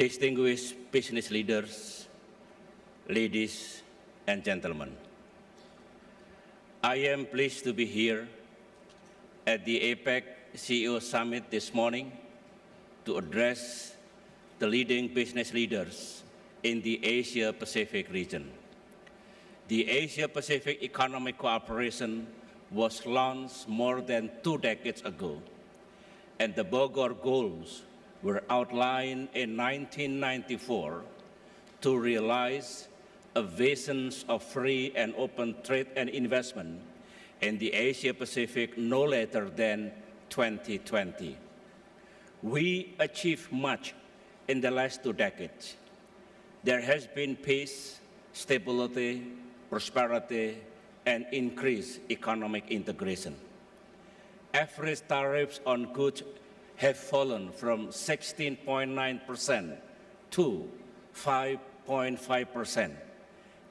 distinguished business leaders, ladies and gentlemen. I am pleased to be here at the APEC CEO Summit this morning to address the leading business leaders in the Asia-Pacific region. The Asia-Pacific Economic Cooperation was launched more than 2 decades ago, and the Bogor goals were outlined in 1994 to realize a vision of free and open trade and investment in the Asia-Pacific no later than 2020. We achieved much in the last 2 decades. There has been peace, stability, prosperity, and increased economic integration. Average tariffs on goods have fallen from 16.9% to 5.5%,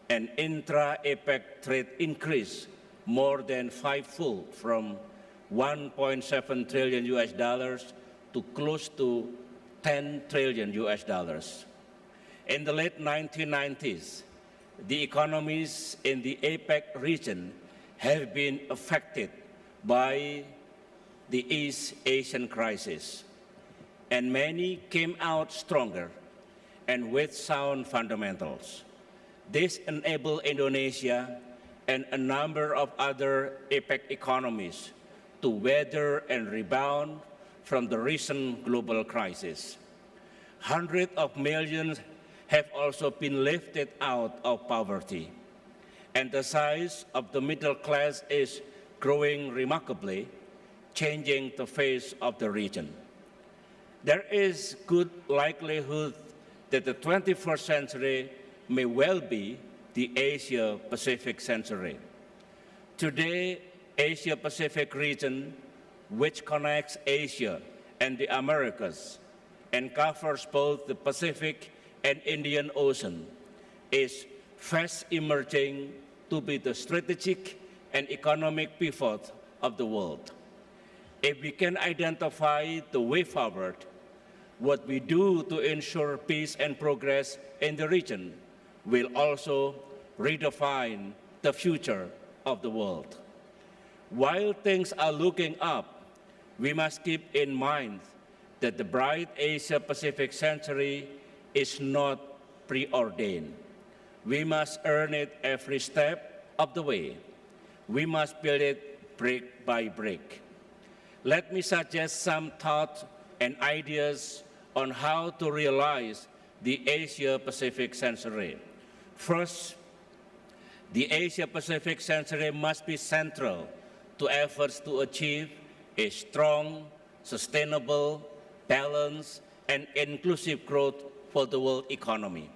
and intra-APEC trade increased more than 5-fold from $1.7 trillion to close to $10 trillion. In the late 1990s, the economies in the APEC region have been affected by the East Asian crisis, and many came out stronger and with sound fundamentals. This enabled Indonesia and a number of other APEC economies to weather and rebound from the recent global crisis. Hundreds of millions have also been lifted out of poverty, and the size of the middle class is growing remarkably, changing the face of the region. There is good likelihood that the 21st century may well be the Asia-Pacific century. Today, Asia-Pacific region, which connects Asia and the Americas and covers both the Pacific and Indian Ocean, is fast emerging to be the strategic and economic pivot of the world. If we can identify the way forward, what we do to ensure peace and progress in the region will also redefine the future of the world. While things are looking up, we must keep in mind that the bright Asia-Pacific century is not preordained. We must earn it every step of the way. We must build it brick by brick. Let me suggest some thoughts and ideas on how to realize the Asia-Pacific century. First, the Asia-Pacific century must be central to efforts to achieve a strong, sustainable, balanced, and inclusive growth for the world economy.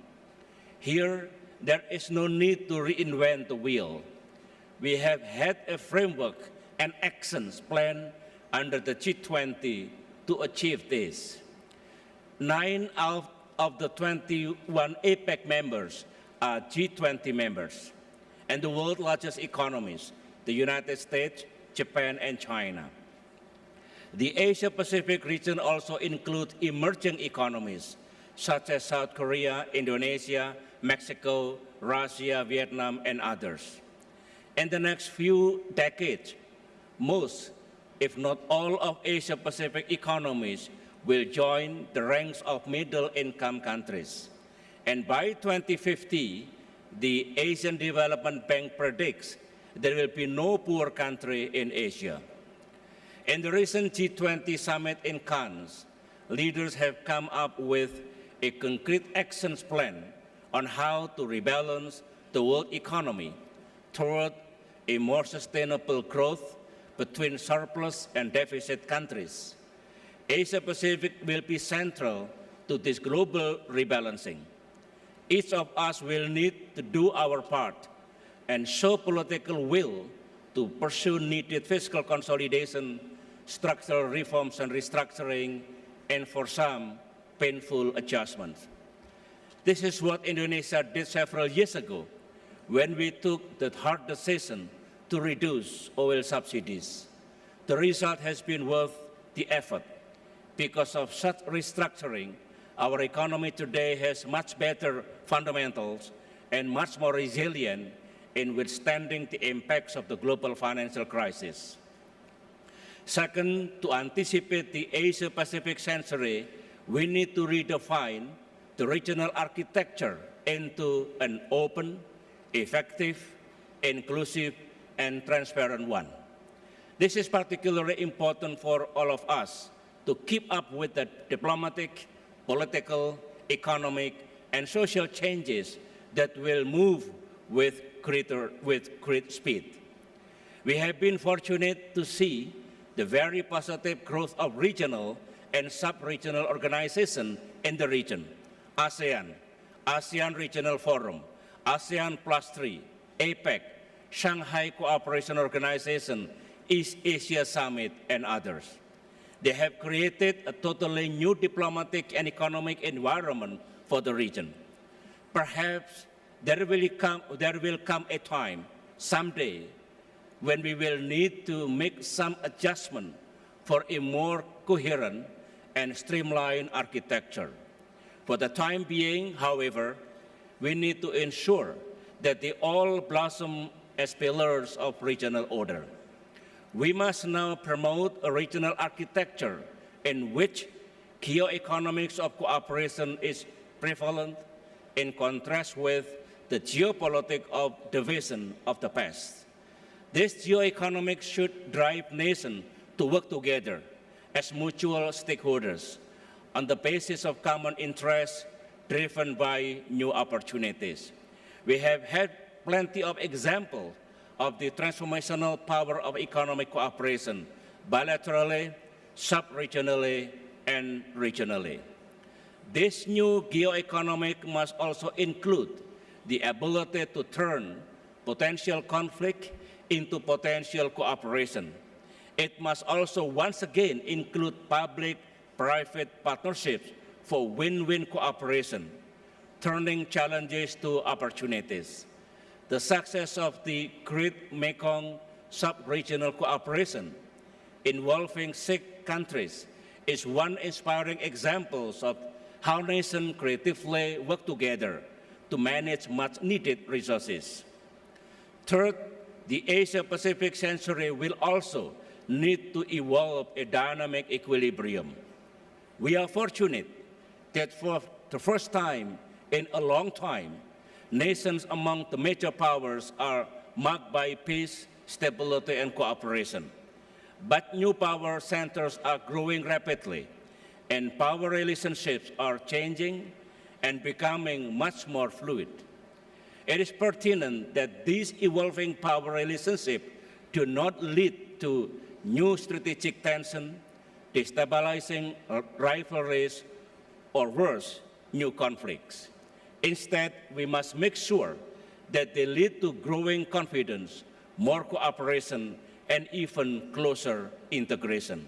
Here, there is no need to reinvent the wheel. We have had a framework and actions plan under the G20 to achieve this. 9 out of the 21 APEC members are G20 members, and the world's largest economies, the United States, Japan, and China. The Asia-Pacific region also includes emerging economies, such as South Korea, Indonesia, Mexico, Russia, Vietnam, and others. In the next few decades, most, if not all, of Asia-Pacific economies will join the ranks of middle-income countries. And by 2050, the Asian Development Bank predicts there will be no poor country in Asia. In the recent G20 summit in Cannes, leaders have come up with a concrete actions plan on how to rebalance the world economy toward a more sustainable growth between surplus and deficit countries. Asia-Pacific will be central to this global rebalancing. Each of us will need to do our part and show political will to pursue needed fiscal consolidation, structural reforms and restructuring, and for some, painful adjustments. This is what Indonesia did several years ago when we took the hard decision to reduce oil subsidies. The result has been worth the effort. Because of such restructuring, our economy today has much better fundamentals and much more resilient in withstanding the impacts of the global financial crisis. Second, to anticipate the Asia-Pacific century, we need to redefine the regional architecture into an open, effective, inclusive, and transparent one. This is particularly important for all of us to keep up with the diplomatic, political, economic, and social changes that will move with great speed. We have been fortunate to see the very positive growth of regional and sub-regional organizations in the region: ASEAN, ASEAN Regional Forum, ASEAN +3, APEC, Shanghai Cooperation Organization, East Asia Summit, and others. They have created a totally new diplomatic and economic environment for the region. Perhaps there will come a time, someday, when we will need to make some adjustment for a more coherent and streamlined architecture. For the time being, however, we need to ensure that they all blossom as pillars of regional order. We must now promote a regional architecture in which geoeconomics of cooperation is prevalent, in contrast with the geopolitics of division of the past. This geoeconomics should drive nations to work together as mutual stakeholders on the basis of common interests driven by new opportunities. We have had plenty of examples of the transformational power of economic cooperation, bilaterally, sub-regionally, and regionally. This new geoeconomic must also include the ability to turn potential conflict into potential cooperation. It must also once again include public-private partnerships for win-win cooperation, turning challenges to opportunities. The success of the Great Mekong sub-regional cooperation involving 6 countries is one inspiring example of how nations creatively work together to manage much-needed resources. Third, the Asia-Pacific century will also need to evolve a dynamic equilibrium. We are fortunate that for the first time in a long time, nations among the major powers are marked by peace, stability, and cooperation. But new power centers are growing rapidly, and power relationships are changing and becoming much more fluid. It is pertinent that these evolving power relationships do not lead to new strategic tension, destabilizing rivalries, or worse, new conflicts. Instead, we must make sure that they lead to growing confidence, more cooperation, and even closer integration.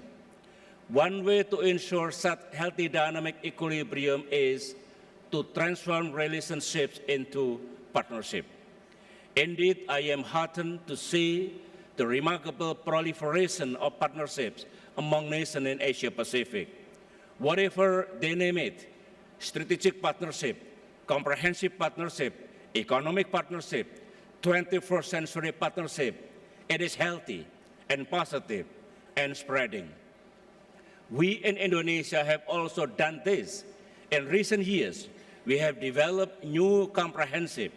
One way to ensure such healthy dynamic equilibrium is to transform relationships into partnership. Indeed, I am heartened to see the remarkable proliferation of partnerships among nations in Asia-Pacific. Whatever they name it, strategic partnership, comprehensive partnership, economic partnership, 21st century partnership, it is healthy and positive and spreading. We in Indonesia have also done this. In recent years, we have developed new comprehensive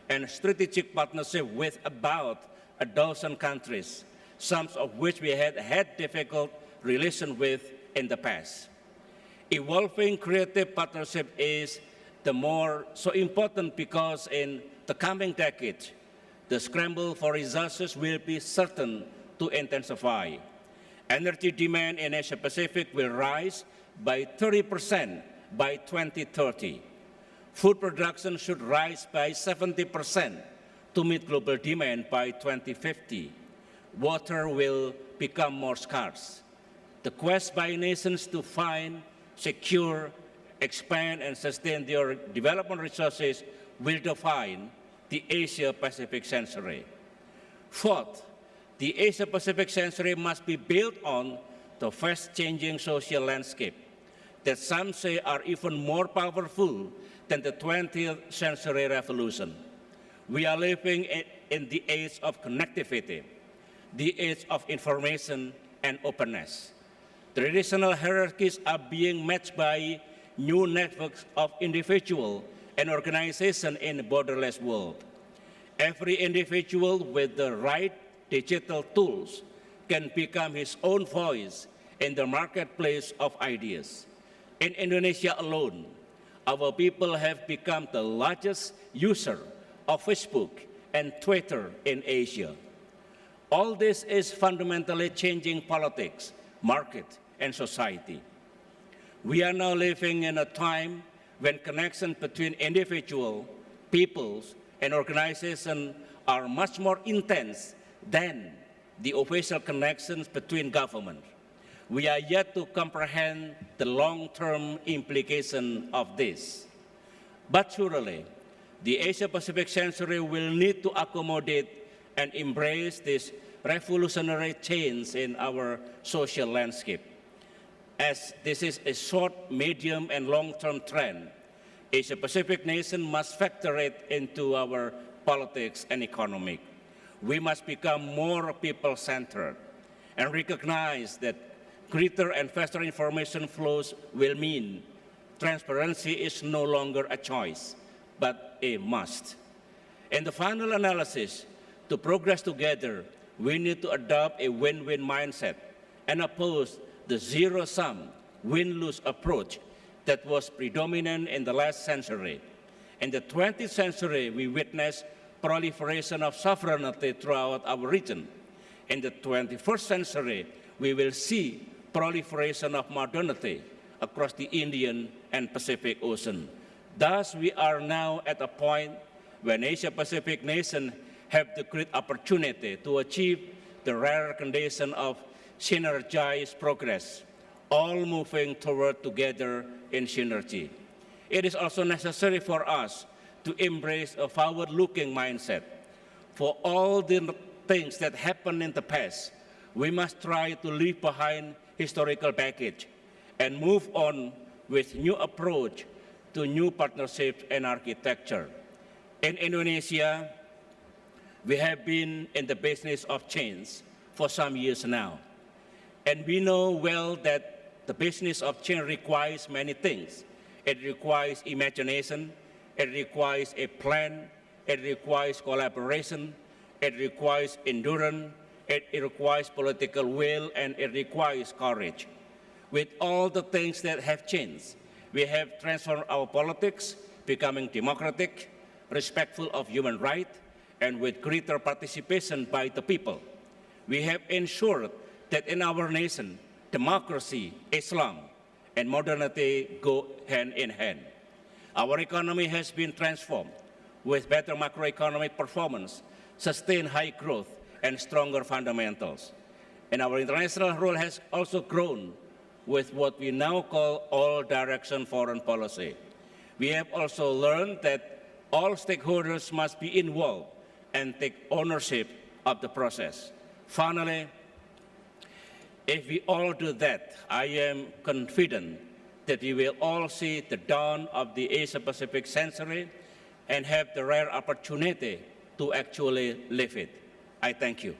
and strategic partnership with about a dozen countries, some of which we had difficult relations with in the past. Evolving creative partnership is the more so important because in the coming decade, the scramble for resources will be certain to intensify. Energy demand in Asia-Pacific will rise by 30% by 2030. Food production should rise by 70% to meet global demand by 2050. Water will become more scarce. The quest by nations to find, secure, expand, and sustain their development resources will define the Asia-Pacific century. Fourth, the Asia-Pacific century must be built on the fast-changing social landscape. that some say are even more powerful than the 20th century revolution. We are living in the age of connectivity, the age of information and openness. Traditional hierarchies are being matched by new networks of individuals and organizations in a borderless world. Every individual with the right digital tools can become his own voice in the marketplace of ideas. In Indonesia alone, our people have become the largest user of Facebook and Twitter in Asia. All this is fundamentally changing politics, market, and society. We are now living in a time when connections between individuals, peoples, and organizations are much more intense than the official connections between governments. We are yet to comprehend the long-term implication of this. But surely, the Asia-Pacific century will need to accommodate and embrace this revolutionary change in our social landscape. As this is a short, medium, and long-term trend, Asia-Pacific nations must factor it into our politics and economy. We must become more people-centered and recognize that greater and faster information flows will mean transparency is no longer a choice, but a must. In the final analysis, to progress together, we need to adopt a win-win mindset and oppose the zero-sum, win-lose approach that was predominant in the last century. In the 20th century, we witnessed proliferation of sovereignty throughout our region. In the 21st century, we will see proliferation of modernity across the Indian and Pacific Ocean. Thus, we are now at a point when Asia-Pacific nations have the great opportunity to achieve the rare condition of synergized progress, all moving toward together in synergy. It is also necessary for us to embrace a forward-looking mindset. For all the things that happened in the past, we must try to leave behind historical baggage and move on with new approach to new partnerships and architecture. In Indonesia, we have been in the business of change for some years now. And we know well that the business of change requires many things. It requires imagination, it requires a plan, it requires collaboration, it requires endurance, it requires political will, and it requires courage. With all the things that have changed, we have transformed our politics, becoming democratic, respectful of human rights, and with greater participation by the people. We have ensured that in our nation, democracy, Islam, and modernity go hand in hand. Our economy has been transformed with better macroeconomic performance, sustained high growth, and stronger fundamentals. And our international role has also grown with what we now call all-direction foreign policy. We have also learned that all stakeholders must be involved and take ownership of the process. Finally, if we all do that, I am confident that we will all see the dawn of the Asia-Pacific century and have the rare opportunity to actually live it. I thank you.